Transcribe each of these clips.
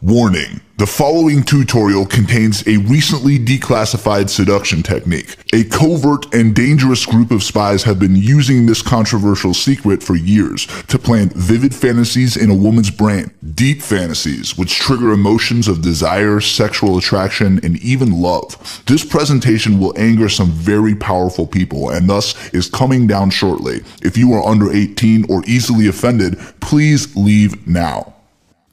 Warning: the following tutorial contains a recently declassified seduction technique. A covert and dangerous group of spies have been using this controversial secret for years to plant vivid fantasies in a woman's brain. Deep fantasies which trigger emotions of desire, sexual attraction, and even love. This presentation will anger some very powerful people and thus is coming down shortly. If you are under 18 or easily offended, please leave now.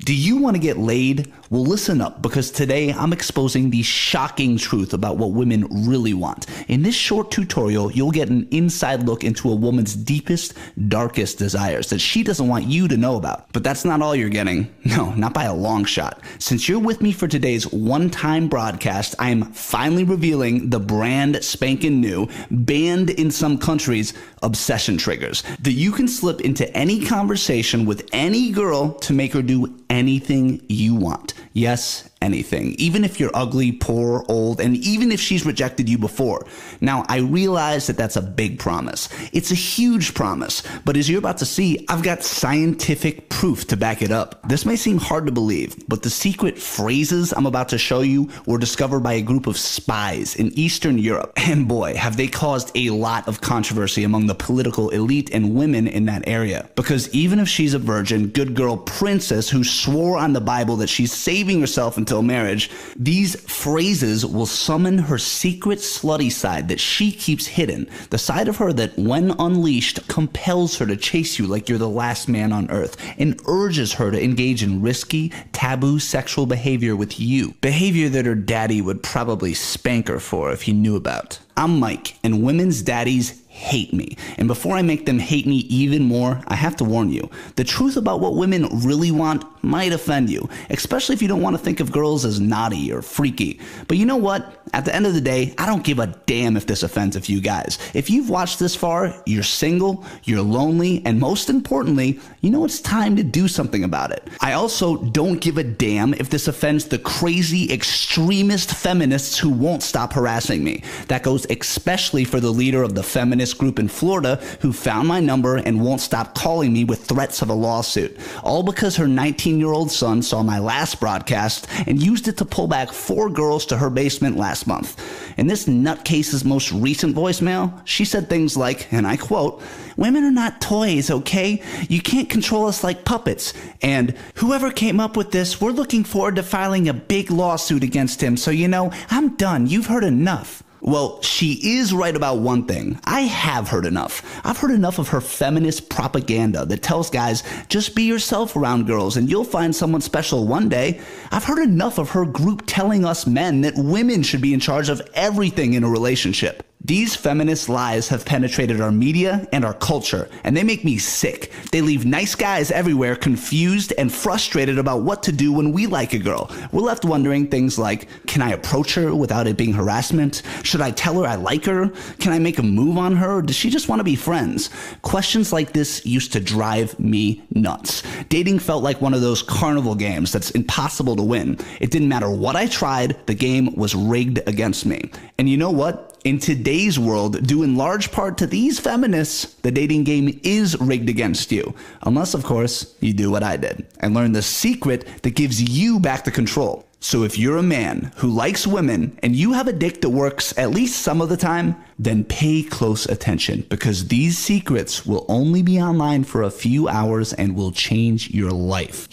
Do you want to get laid? Well, listen up, because today I'm exposing the shocking truth about what women really want. In this short tutorial, you'll get an inside look into a woman's deepest, darkest desires that she doesn't want you to know about. But that's not all you're getting. No, not by a long shot. Since you're with me for today's one-time broadcast, I am finally revealing the brand spanking new, banned in some countries, obsession triggers that you can slip into any conversation with any girl to make her do anything you want. Yes, anything. Even if you're ugly, poor, old, and even if she's rejected you before. Now, I realize that that's a big promise. It's a huge promise, but as you're about to see, I've got scientific proof to back it up. This may seem hard to believe, but the secret phrases I'm about to show you were discovered by a group of spies in Eastern Europe. And boy, have they caused a lot of controversy among the political elite and women in that area. Because even if she's a virgin, good girl princess who swore on the Bible that she's saving herself until marriage, these phrases will summon her secret slutty side that she keeps hidden. The side of her that, when unleashed, compels her to chase you like you're the last man on earth and urges her to engage in risky, taboo sexual behavior with you. Behavior that her daddy would probably spank her for if he knew about. I'm Mike, and women's daddies hate me. And before I make them hate me even more, I have to warn you. The truth about what women really want might offend you, especially if you don't want to think of girls as naughty or freaky. But you know what? At the end of the day, I don't give a damn if this offends a few guys. If you've watched this far, you're single, you're lonely, and most importantly, you know it's time to do something about it. I also don't give a damn if this offends the crazy extremist feminists who won't stop harassing me. That goes especially for the leader of the feminist group in Florida who found my number and won't stop calling me with threats of a lawsuit. All because her 19-year-old son saw my last broadcast and used it to pull back 4 girls to her basement last month. In this nutcase's most recent voicemail, she said things like, and I quote, "Women are not toys, okay? You can't control us like puppets." And, "Whoever came up with this, we're looking forward to filing a big lawsuit against him, so you know, I'm done. You've heard enough." Well, she is right about one thing. I have heard enough. I've heard enough of her feminist propaganda that tells guys, just be yourself around girls and you'll find someone special one day. I've heard enough of her group telling us men that women should be in charge of everything in a relationship. These feminist lies have penetrated our media and our culture, and they make me sick. They leave nice guys everywhere confused and frustrated about what to do when we like a girl. We're left wondering things like, can I approach her without it being harassment? Should I tell her I like her? Can I make a move on her? Or does she just want to be friends? Questions like this used to drive me nuts. Dating felt like one of those carnival games that's impossible to win. It didn't matter what I tried, the game was rigged against me. And you know what? In today's world, due in large part to these feminists, the dating game is rigged against you. Unless, of course, you do what I did and learn the secret that gives you back the control. So if you're a man who likes women and you have a dick that works at least some of the time, then pay close attention, because these secrets will only be online for a few hours and will change your life.